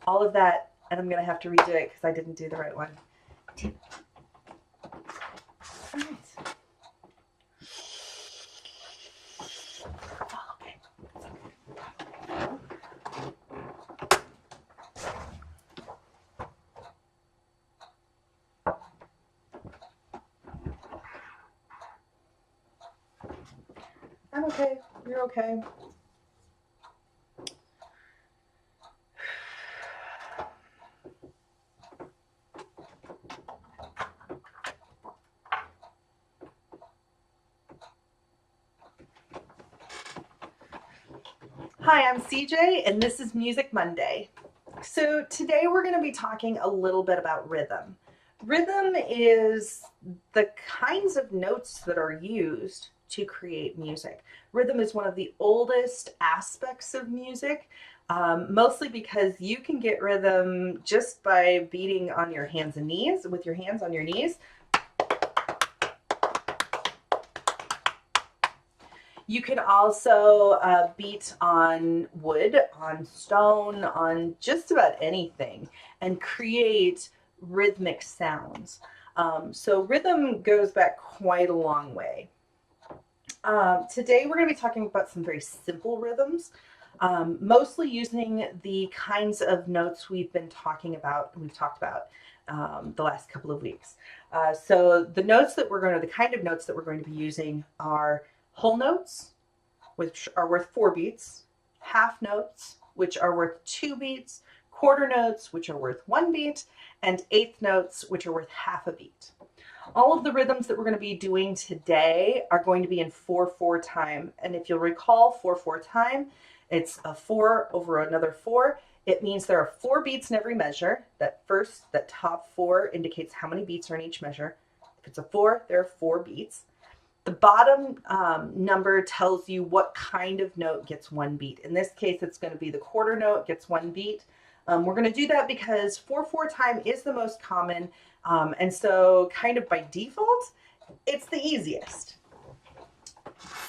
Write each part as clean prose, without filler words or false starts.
all of that, and I'm going to have to redo it because I didn't do the right one. All right. I'm okay. You're okay. Hi, I'm CJ, and this is Music Monday. So today we're going to be talking a little bit about rhythm. Rhythm is the kinds of notes that are used to create music. Rhythm is one of the oldest aspects of music, mostly because you can get rhythm just by beating on your hands and knees, with your hands on your knees. You can also beat on wood, on stone, on just about anything and create rhythmic sounds. So rhythm goes back quite a long way. Today we're going to be talking about some very simple rhythms, mostly using the kinds of notes we've talked about the last couple of weeks. So the kind of notes that we're going to be using are whole notes, which are worth 4 beats, half notes, which are worth 2 beats, quarter notes, which are worth 1 beat, and eighth notes, which are worth half a beat. All of the rhythms that we're going to be doing today are going to be in 4/4 time. And if you'll recall 4/4 time, it's a 4 over another 4. It means there are 4 beats in every measure. That top 4 indicates how many beats are in each measure. If it's a 4, there are 4 beats. The bottom number tells you what kind of note gets 1 beat. In this case, it's going to be the quarter note gets 1 beat. We're going to do that because 4/4 time is the most common, and so kind of by default, it's the easiest.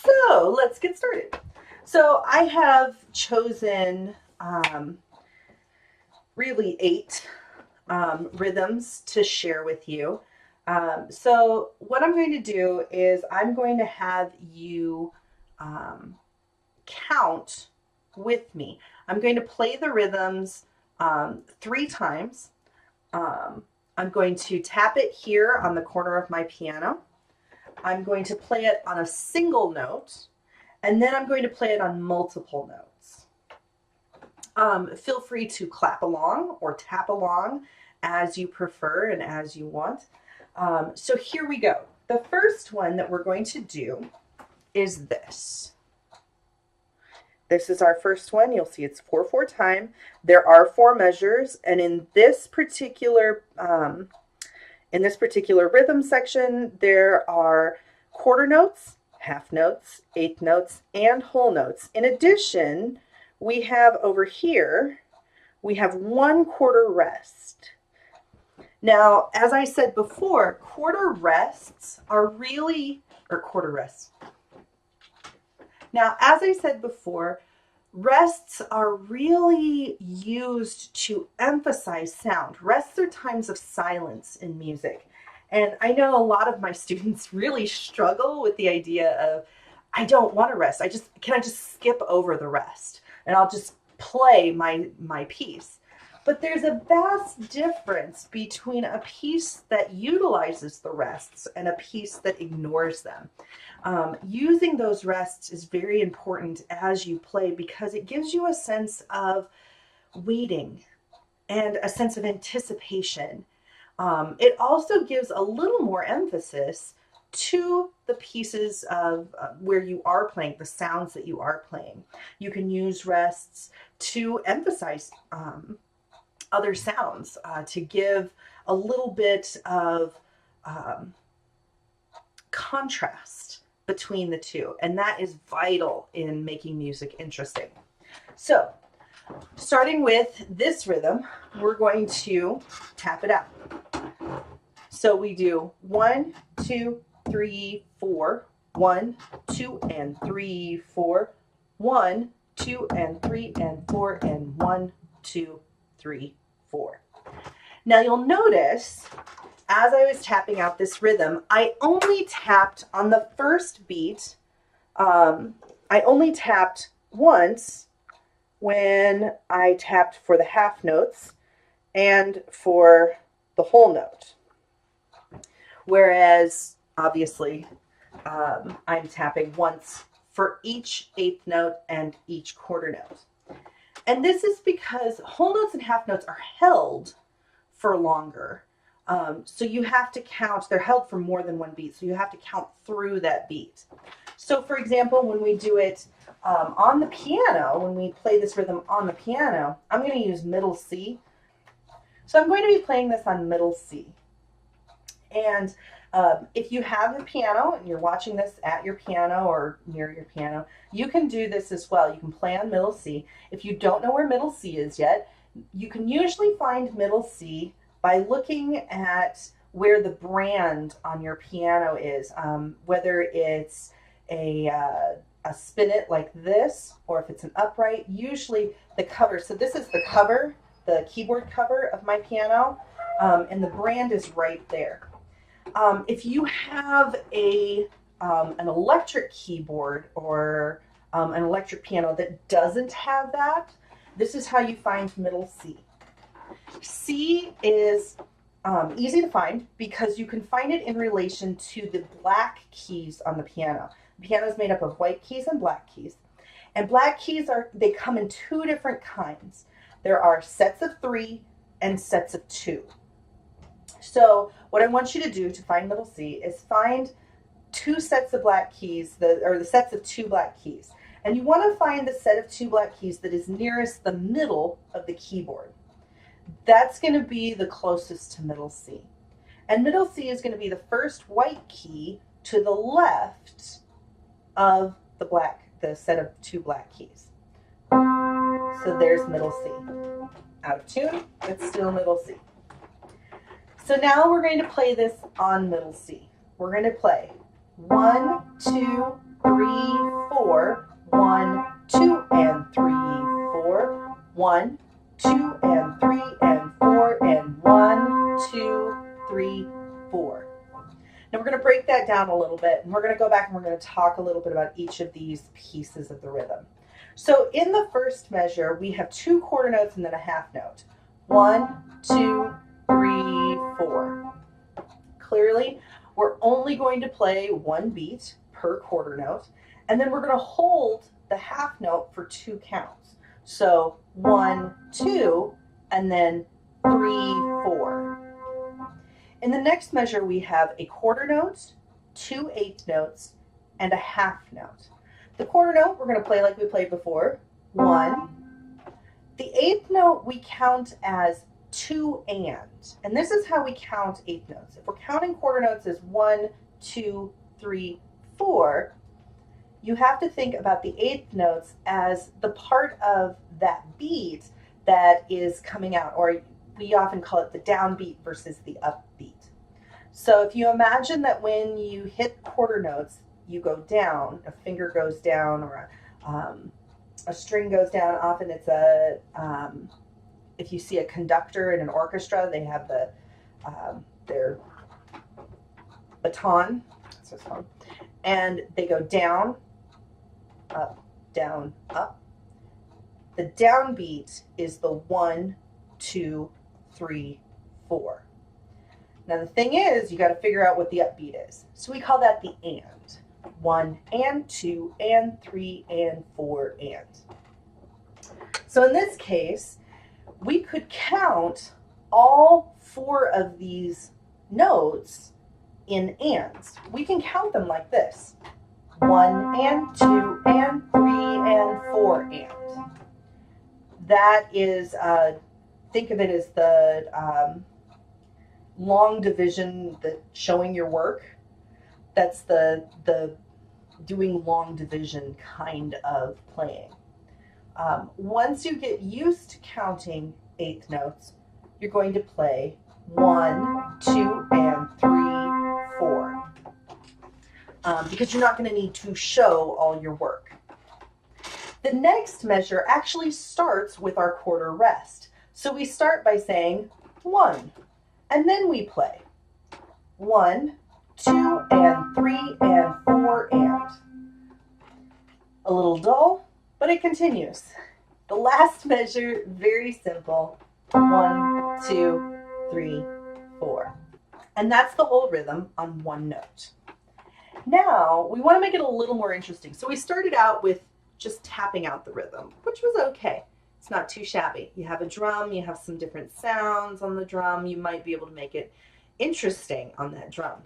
So let's get started. So I have chosen really 8 rhythms to share with you. So what I'm going to do is I'm going to have you count with me. I'm going to play the rhythms 3 times. I'm going to tap it here on the corner of my piano. I'm going to play it on a single note, and then I'm going to play it on multiple notes. Feel free to clap along or tap along as you prefer and as you want. So here we go. The first one that we're going to do is this. This is our first one. You'll see it's 4/4 time. There are 4 measures, and in this particular rhythm section, there are quarter notes, half notes, eighth notes, and whole notes. In addition, we have over here, we have 1 quarter rest. Now, as I said before, quarter rests. Now, as I said before, rests are really used to emphasize sound. Rests are times of silence in music. And I know a lot of my students really struggle with the idea of, I don't want to rest. Can I just skip over the rest and I'll just play my piece. But there's a vast difference between a piece that utilizes the rests and a piece that ignores them. Using those rests is very important as you play because it gives you a sense of waiting and a sense of anticipation. It also gives a little more emphasis to the pieces of where you are playing, the sounds that you are playing. You can use rests to emphasize other sounds, to give a little bit of contrast between the two. And that is vital in making music interesting. So, starting with this rhythm, we're going to tap it out. So we do 1, 2, 3, 4, 1, 2, and 3, 4, 1, 2, and 3, and 4, and 1, 2, 3, 4. Now you'll notice as I was tapping out this rhythm, I only tapped on the first beat. I only tapped once when I tapped for the half notes and for the whole note. Whereas, obviously, I'm tapping once for each eighth note and each quarter note. And this is because whole notes and half notes are held for longer. So you have to count, they're held for more than one beat, so you have to count through that beat. So for example, when we do it on the piano, when we play this rhythm on the piano, I'm going to use middle C. So I'm going to be playing this on middle C. And if you have a piano and you're watching this at your piano or near your piano, you can do this as well. You can play on middle C. If you don't know where middle C is yet, you can usually find middle C by looking at where the brand on your piano is, whether it's a spinet like this, or if it's an upright, usually the cover. So this is the cover, the keyboard cover of my piano, and the brand is right there. If you have an electric keyboard or an electric piano that doesn't have that, this is how you find middle C. C is easy to find because you can find it in relation to the black keys on the piano. The piano is made up of white keys and black keys. And black keys they come in two different kinds. There are sets of 3 and sets of 2. So what I want you to do to find middle C is find 2 sets of black keys, or the sets of 2 black keys. And you want to find the set of 2 black keys that is nearest the middle of the keyboard. That's going to be the closest to middle C. And middle C is going to be the first white key to the left of the set of 2 black keys. So there's middle C. Out of tune, it's still middle C. So now we're going to play this on middle C. We're going to play 1, 2, 3, 4, 1, 2, and 3, 4, 1, 2, and 3, and 4, and 1, 2, 3, 4. Now we're going to break that down a little bit, and we're going to go back and we're going to talk a little bit about each of these pieces of the rhythm. So in the first measure, we have 2 quarter notes and then a half note. 1, 2, 3, 4. Clearly, we're only going to play 1 beat per quarter note, and then we're going to hold the half note for 2 counts. So 1, 2, and then 3, 4. In the next measure, we have a quarter note, 2 eighth notes, and a half note. The quarter note, we're going to play like we played before, 1. The eighth note we count as 2 and this is how we count eighth notes. If we're counting quarter notes as 1, 2, 3, 4, you have to think about the eighth notes as the part of that beat that is coming out, or we often call it the downbeat versus the upbeat. So if you imagine that when you hit quarter notes, you go down, a finger goes down, or a string goes down. Often it's if you see a conductor in an orchestra, they have their baton, that's what it's called, and they go down, up, down, up. The downbeat is the 1, 2, 3, 4. Now the thing is, you got to figure out what the upbeat is. So we call that the and. 1 and 2 and 3 and 4 and. So in this case, we could count all 4 of these notes in ands. We can count them like this. 1 and 2 and 3 and 4 and. That is, think of it as the long division, the showing your work. That's the doing long division kind of playing. Once you get used to counting eighth notes, you're going to play 1, 2, and 3, 4. Because you're not going to need to show all your work. The next measure actually starts with our quarter rest. So we start by saying 1, and then we play 1, 2, and 3, and 4, and. A little dull, but it continues. The last measure, very simple. 1, 2, 3, 4. And that's the whole rhythm on one note. Now, we want to make it a little more interesting. So we started out with just tapping out the rhythm, which was okay. It's not too shabby. You have a drum, you have some different sounds on the drum. You might be able to make it interesting on that drum.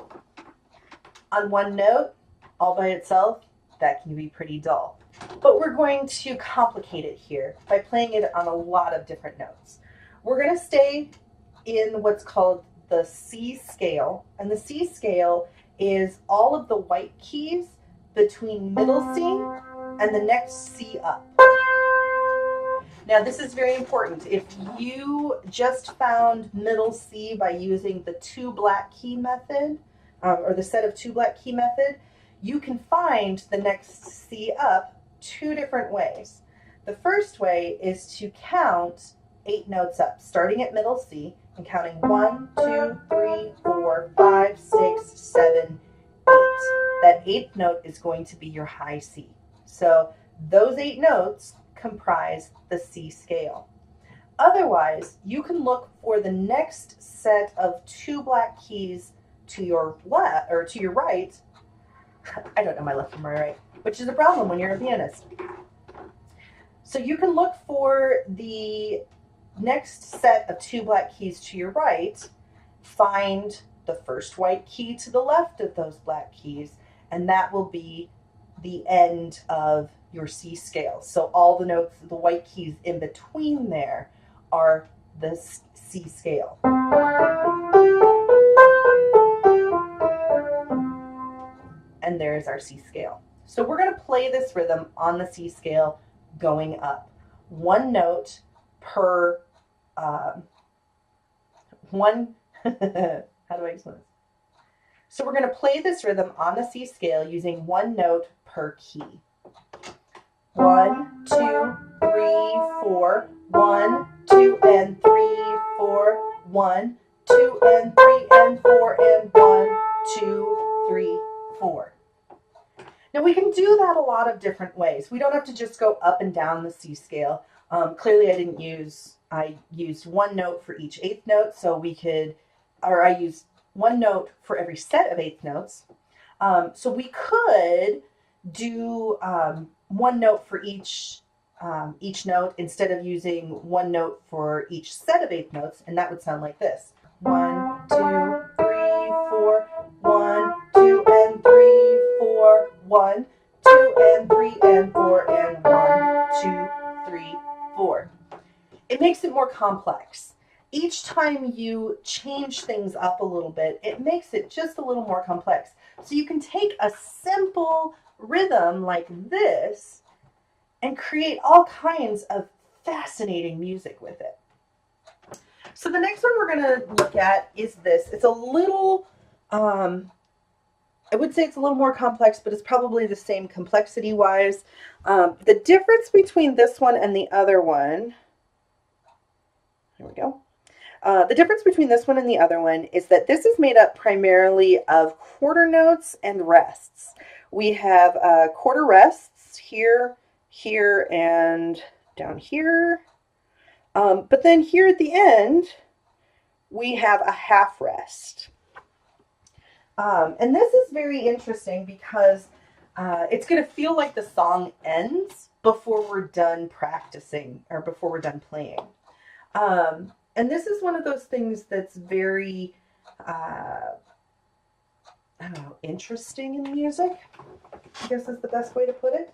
On one note, all by itself, that can be pretty dull. But we're going to complicate it here by playing it on a lot of different notes. We're going to stay in what's called the C scale, and the C scale is all of the white keys between middle C and the next C up. Now this is very important. If you just found middle C by using the 2 black key method, or the set of 2 black key method, you can find the next C up 2 different ways. The first way is to count 8 notes up, starting at middle C and counting 1, 2, 3, 4, 5, 6, 7, 8. That 8th note is going to be your high C. So those 8 notes comprise the C scale. Otherwise, you can look for the next set of 2 black keys to your left or to your right. I don't know my left from my right, which is a problem when you're a pianist. So you can look for the next set of 2 black keys to your right, find the first white key to the left of those black keys, and that will be the end of your C scale. So all the notes, the white keys in between there are the C scale. And there's our C scale. So we're going to play this rhythm on the C scale going up. One note per one, how do I explain this? So we're going to play this rhythm on the C scale using 1 note per key. 1, 2, 3, 4. 1, 2, and 3, 4. 1, 2, and 3, and 4, and 1, 2, 3, 4. Now we can do that a lot of different ways. We don't have to just go up and down the C scale. Clearly I used 1 note for each 8th note, so I used 1 note for every set of 8th notes. So we could do 1 note for each note instead of using 1 note for each set of 8th notes, and that would sound like this. 1, 2, 3, 4. 1, 2, and 3, 4. 1, 2, and 3, and 4, and 1, 2, 3, 4. It makes it more complex. Each time you change things up a little bit, it makes it just a little more complex. So you can take a simple rhythm like this and create all kinds of fascinating music with it. So the next one we're going to look at is this. It's a little, I would say it's a little more complex, but it's probably the same complexity-wise. The difference between this one and the other one, there we go. The difference between this one and the other one is that this is made up primarily of quarter notes and rests. We have quarter rests here, here, and down here. But then here at the end, we have a half rest. And this is very interesting because it's going to feel like the song ends before we're done practicing or before we're done playing. And this is one of those things that's very, I don't know, interesting in music, I guess is the best way to put it.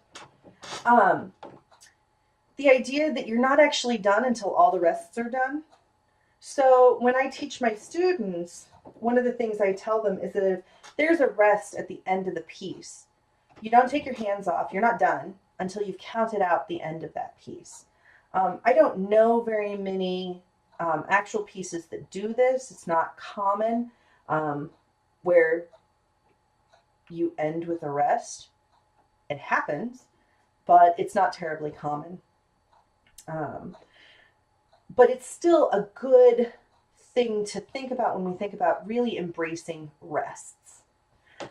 The idea that you're not actually done until all the rests are done. So when I teach my students, one of the things I tell them is that if there's a rest at the end of the piece, you don't take your hands off. You're not done until you've counted out the end of that piece. I don't know very many actual pieces that do this. It's not common where you end with a rest. It happens, but it's not terribly common. but it's still a good thing to think about when we think about really embracing rests.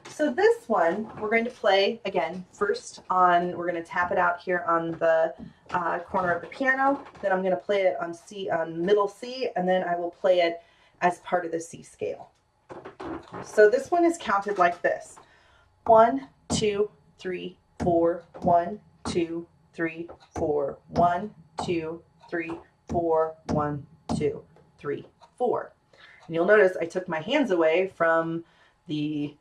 So this one, we're going to play again first on, we're going to tap it out here on the corner of the piano. Then I'm going to play it on C, on middle C, and then I will play it as part of the C scale. So this one is counted like this: 1, 2, 3, 4. 1, 2, 3, 4. 1, 2, 3, 4. 1, 2, 3, 4. And you'll notice I took my hands away from the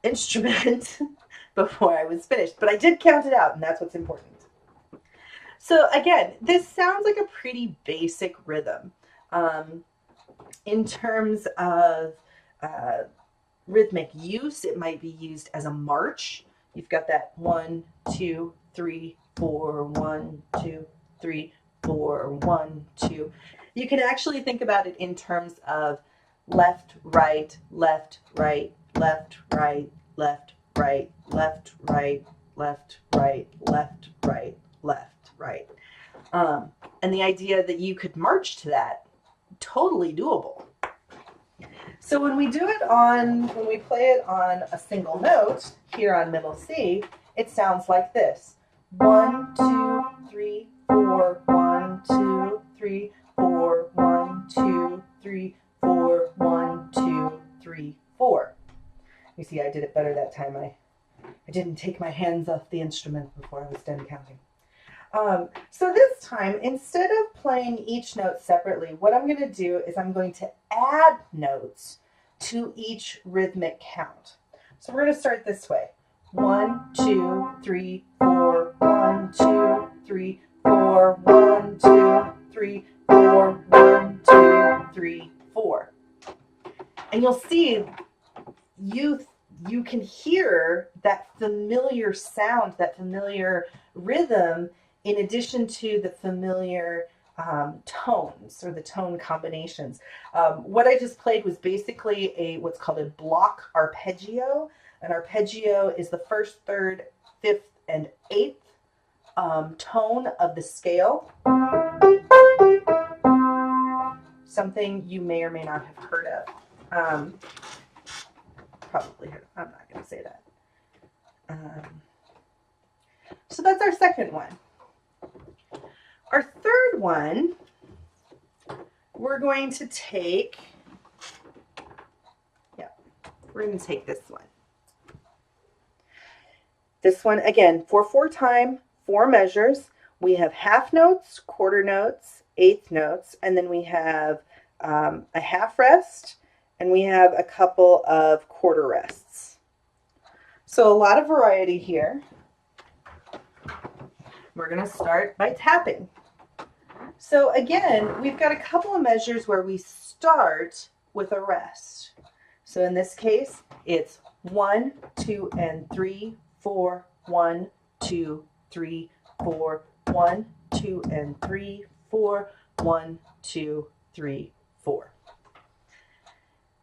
instrument before I was finished, but I did count it out, and that's what's important. So again, this sounds like a pretty basic rhythm. In terms of rhythmic use, it might be used as a march. You've got that 1, 2, 3, 4, 1, 2, 3, 4, 1, 2. You can actually think about it in terms of left, right, left, right, left, right, left, right, left, right, left, right, left, right, left, right. And the idea that you could march to that, totally doable. So when we do it on, when we play it on a single note here on middle C, it sounds like this: 1, 2, 3, 4, 1, 2, 3, 4, 1, 2, 3, 4, 1, 2, 3, 4. You see, I did it better that time. I didn't take my hands off the instrument before I was done counting. So this time, instead of playing each note separately, what I'm going to do is I'm going to add notes to each rhythmic count. So we're going to start this way: 1, 2, 3, 4, 1, 2, 3, 4, 1, 2, 3, 4, 1, 2, 3, 4. And you'll see you can hear that familiar sound, that familiar rhythm, in addition to the familiar tones or the tone combinations. What I just played was basically what's called a block arpeggio. An arpeggio is the first, third, fifth, and eighth tone of the scale. Something you may or may not have heard of. Probably heard. I'm not going to say that. So that's our second one. Our third one, we're going to take, we're going to take this one. This one, again, 4/4 time, 4 measures. We have half notes, quarter notes, eighth notes, and then we have a half rest, and we have a couple of quarter rests. So a lot of variety here. We're going to start by tapping. So again, we've got a couple of measures where we start with a rest. So in this case, it's 1, 2, and 3, 4, 1, 2, 3, 4, 1, 2, and 3, 4, 1, 2, 3, 4.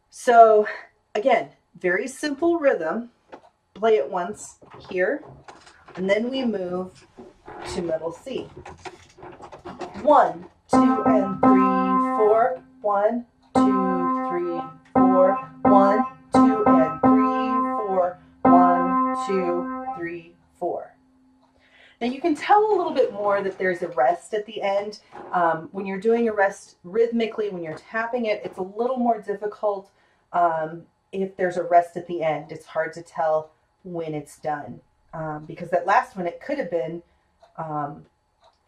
So again, very simple rhythm. Play it once here, and then we move to middle C. 1, 2, and 3, 4. 1, 2, 3, 4. 1, 2, and 3, 4. 1, 2, 3, 4. Now you can tell a little bit more that there's a rest at the end. When you're doing a rest rhythmically, when you're tapping it, it's a little more difficult if there's a rest at the end. It's hard to tell when it's done because that last one, it could have been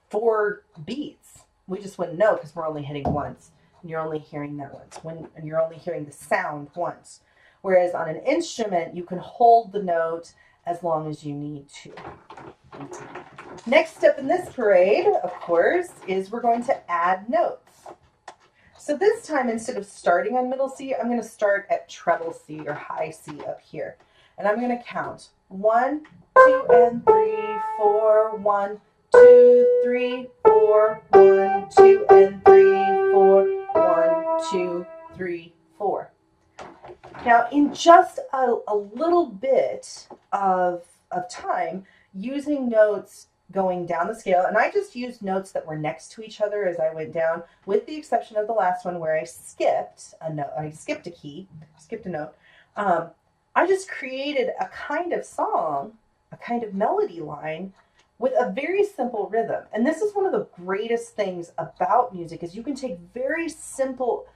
4 beats. We just wouldn't know because we're only hitting once, and you're only hearing that once, and you're only hearing the sound once. Whereas on an instrument, you can hold the note as long as you need to. Next step in this parade, of course, is we're going to add notes. So this time, instead of starting on middle C, I'm going to start at treble C or high C up here. And I'm going to count 1, 2, and 3, 4, 1, 2, 3, 4, 1, 2, and 3, 4, 1, 2, 3, 4. Now, in just a little bit of time, using notes going down the scale, and I just used notes that were next to each other as I went down, with the exception of the last one where I skipped a note. I skipped a key, skipped a note. I just created a kind of song, a kind of melody line with a very simple rhythm. And this is one of the greatest things about music is you can take very simple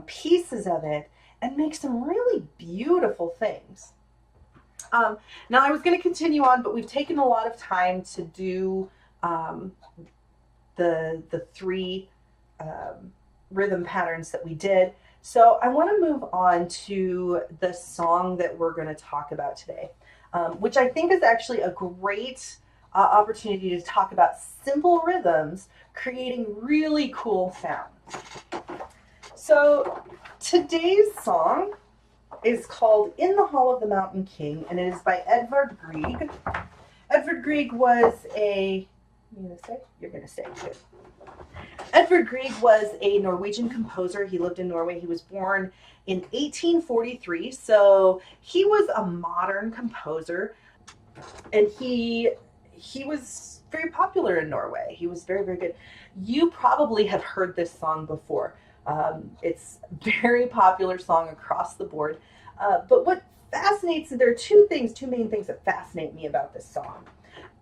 pieces of it and make some really beautiful things. Now I was going to continue on, but we've taken a lot of time to do the three rhythm patterns that we did. So I want to move on to the song that we're going to talk about today, which I think is actually a great opportunity to talk about simple rhythms creating really cool sound. So today's song is called In the Hall of the Mountain King, and it is by Edvard Grieg. Edvard Grieg was a, you're gonna say good. Edvard Grieg was a Norwegian composer. He lived in Norway. He was born in 1843, so he was a modern composer, and he was very popular in Norway. He was very, very good. You probably have heard this song before. It's a very popular song across the board. But what fascinates, there are two main things that fascinate me about this song.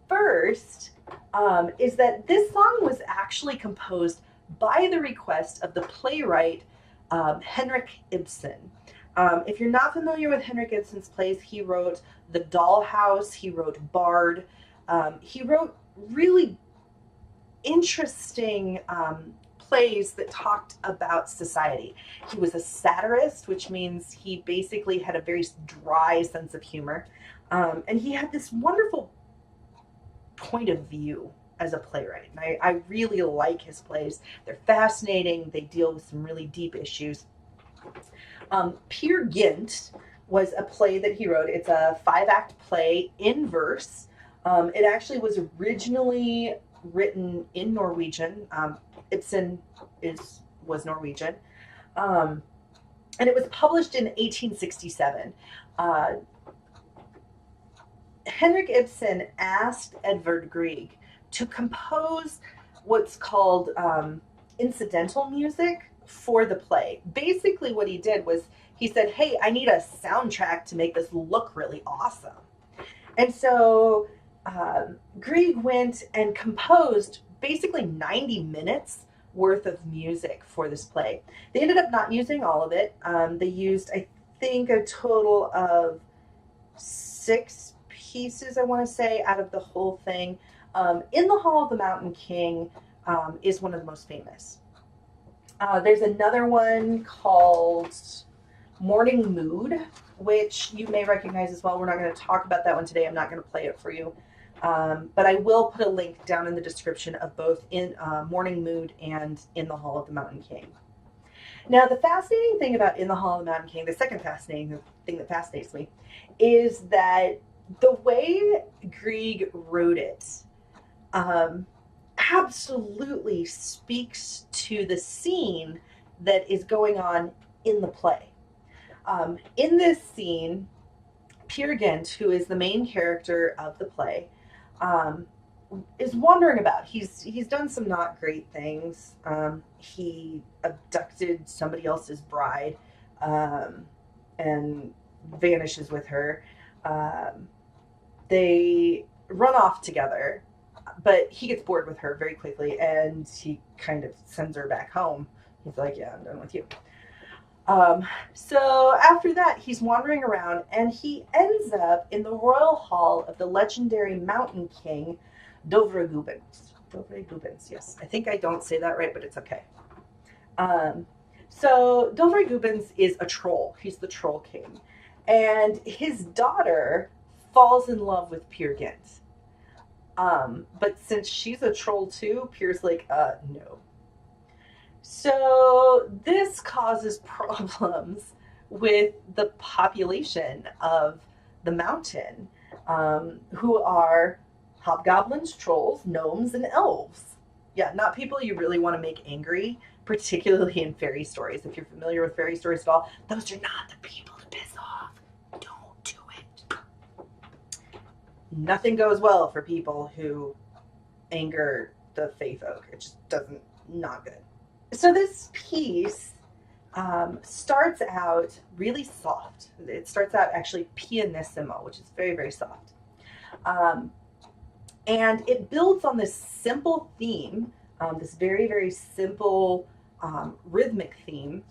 First, is that this song was actually composed by the request of the playwright Henrik Ibsen. If you're not familiar with Henrik Ibsen's plays, he wrote The Dollhouse, he wrote Bard, he wrote really interesting plays that talked about society. He was a satirist, which means he basically had a very dry sense of humor. And he had this wonderful point of view as a playwright. And I really like his plays. They're fascinating. They deal with some really deep issues. Peer Gynt was a play that he wrote. It's a 5-act play in verse. It actually was originally written in Norwegian. Ibsen was Norwegian. And it was published in 1867. Henrik Ibsen asked Edvard Grieg to compose what's called incidental music for the play. Basically what he did was he said, hey, I need a soundtrack to make this look really awesome. And so Grieg went and composed basically 90 minutes worth of music for this play. They ended up not using all of it. They used, I think, a total of 6 pieces, I want to say, out of the whole thing. In the Hall of the Mountain King is one of the most famous. There's another one called Morning Mood, which you may recognize as well. We're not going to talk about that one today. I'm not going to play it for you. But I will put a link down in the description of both in Morning Mood and In the Hall of the Mountain King. Now, the fascinating thing about In the Hall of the Mountain King, the second fascinating thing that fascinates me, is that the way Grieg wrote it absolutely speaks to the scene that is going on in the play. In this scene, Peer Gynt, who is the main character of the play, is wandering about. He's done some not great things. He abducted somebody else's bride and vanishes with her. They run off together, but he gets bored with her very quickly, and he kind of sends her back home. He's like, yeah, I'm done with you. So after that, he's wandering around, and he ends up in the royal hall of the legendary mountain king, Dovre Gubens. Dovre Gubens, yes. I think I don't say that right, but it's okay. So Dovre Gubens is a troll. He's the troll king. And his daughter falls in love with Peer Gynt. But since she's a troll too, Pier's like, no. So this causes problems with the population of the mountain, who are hobgoblins, trolls, gnomes, and elves. Yeah, not people you really want to make angry, particularly in fairy stories. If you're familiar with fairy stories at all, those are not the people to piss off. Don't do it. Nothing goes well for people who anger the Fae folk. It just doesn't, not good. So this piece starts out really soft. It starts out actually pianissimo, which is very, very soft. And it builds on this simple theme, this very, very simple rhythmic theme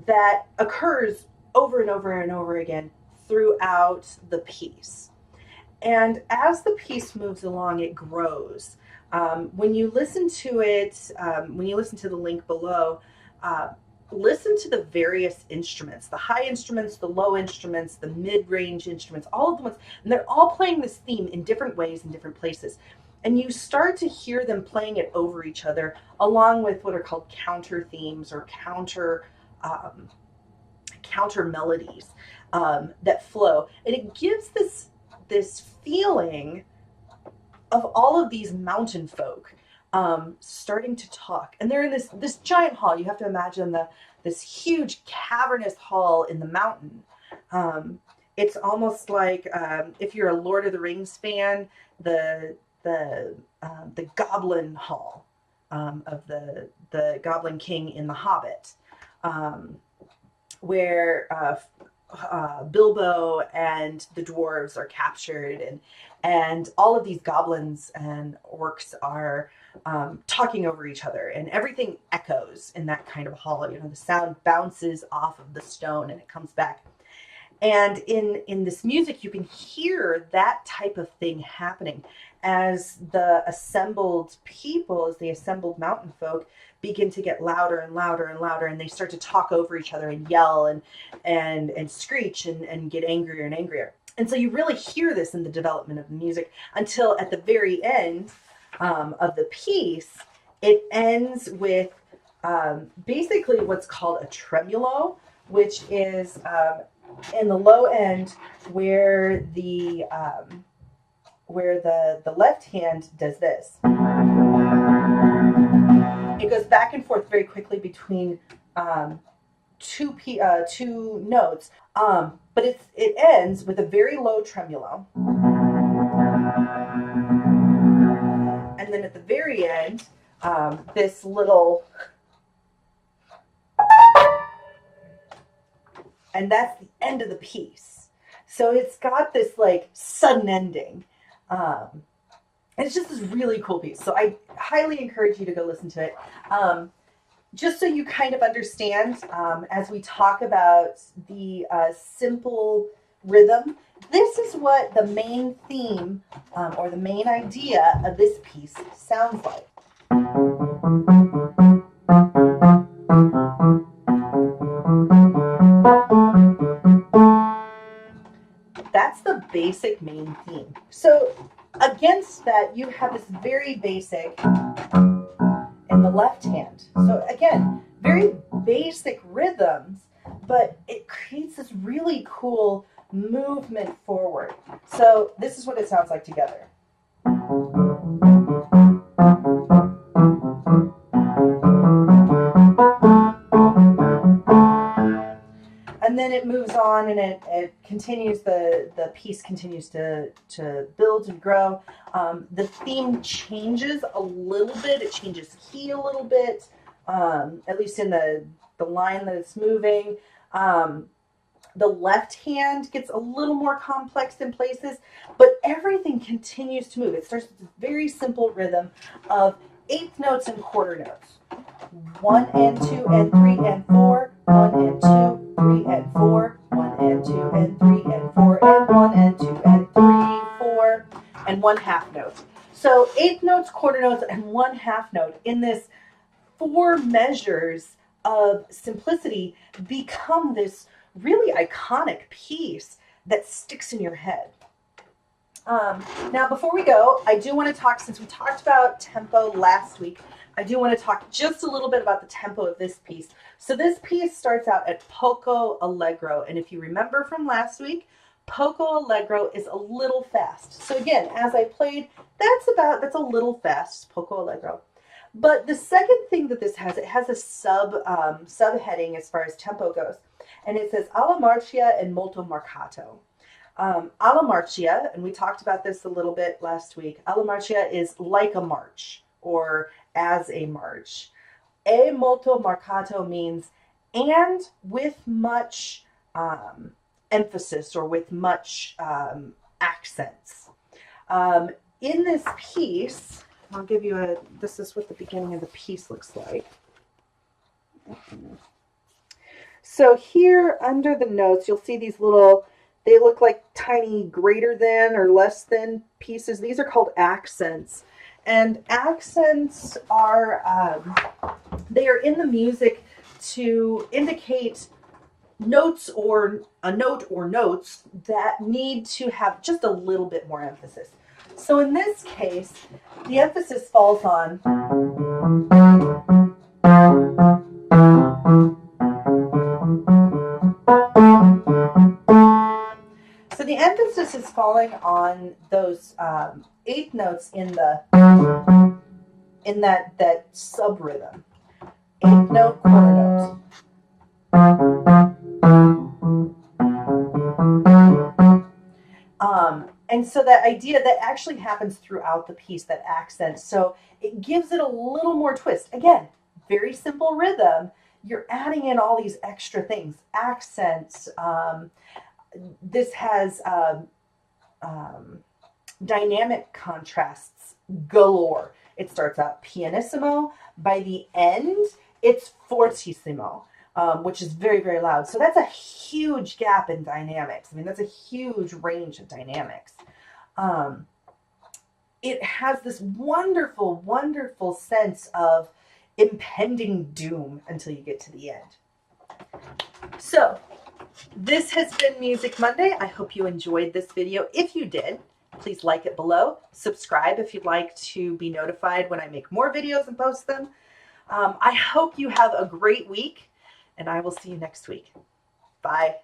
that occurs over and over and over again throughout the piece. And as the piece moves along, it grows. When you listen to it, when you listen to the link below, listen to the various instruments, the high instruments, the low instruments, the mid-range instruments, all of the ones, and they're all playing this theme in different ways in different places. And you start to hear them playing it over each other, along with what are called counter themes or counter melodies that flow. And it gives this feeling of all of these mountain folk starting to talk. And they're in this giant hall. You have to imagine this huge cavernous hall in the mountain. It's almost like if you're a Lord of the Rings fan, the Goblin Hall of the Goblin King in The Hobbit, where Bilbo and the dwarves are captured, and all of these goblins and orcs are talking over each other, and everything echoes in that kind of hall. You know, the sound bounces off of the stone and it comes back. And in this music, you can hear that type of thing happening as the assembled people, as the assembled mountain folk begin to get louder and louder and louder, and they start to talk over each other and yell and screech and get angrier and angrier. And so you really hear this in the development of the music until at the very end of the piece, it ends with basically what's called a tremulo, which is in the low end where the left hand does this. It goes back and forth very quickly between two notes, but it ends with a very low tremulo, and then at the very end, this little, and that's the end of the piece. So it's got this like sudden ending. And it's just this really cool piece. So I highly encourage you to go listen to it. Just so you kind of understand, as we talk about the simple rhythm, this is what the main theme or the main idea of this piece sounds like. That's the basic main theme. So against that, you have this very basic in the left hand. So again, very basic rhythms, but it creates this really cool movement forward. So this is what it sounds like together. And then it moves on, and it continues, the piece continues to build and grow. The theme changes a little bit. It changes key a little bit, at least in the line that it's moving. The left hand gets a little more complex in places, but everything continues to move. It starts with a very simple rhythm of eighth notes and quarter notes. 1 and 2 and 3 and 4, 1 and 2, 3 and 4, 1 and 2 and 3 and 4, and 1 and 2 and 3, 4, and 1 half note. So eighth notes, quarter notes, and 1 half note in this 4 measures of simplicity become this really iconic piece that sticks in your head. Now, before we go, I do want to talk, since we talked about tempo last week, I do want to talk just a little bit about the tempo of this piece. So this piece starts out at poco allegro, and if you remember from last week, poco allegro is a little fast. So again, as I played, that's a little fast, poco allegro. But the second thing that this has, it has a subheading as far as tempo goes, and it says alla marcia and molto marcato. Alla marcia, and we talked about this a little bit last week. Alla marcia is like a march or as a march. E molto marcato means and with much emphasis or with much accents. In this piece, I'll give you this is what the beginning of the piece looks like. So here under the notes, you'll see these little, they look like tiny greater than or less than pieces. These are called accents. And accents are, they are in the music to indicate notes or a note or notes that need to have just a little bit more emphasis. So in this case, the emphasis falls on so the emphasis is falling on those eighth notes in that sub rhythm. Eighth note, quarter note. And so that idea that actually happens throughout the piece, that accent, so it gives it a little more twist. Again, very simple rhythm. You're adding in all these extra things, accents. This has dynamic contrasts galore. It starts out pianissimo. By the end, it's fortissimo. Which is very, very loud. So that's a huge gap in dynamics. I mean, that's a huge range of dynamics. It has this wonderful, wonderful sense of impending doom until you get to the end. So this has been Music Monday. I hope you enjoyed this video. If you did, please like it below. Subscribe if you'd like to be notified when I make more videos and post them. I hope you have a great week. And I will see you next week. Bye.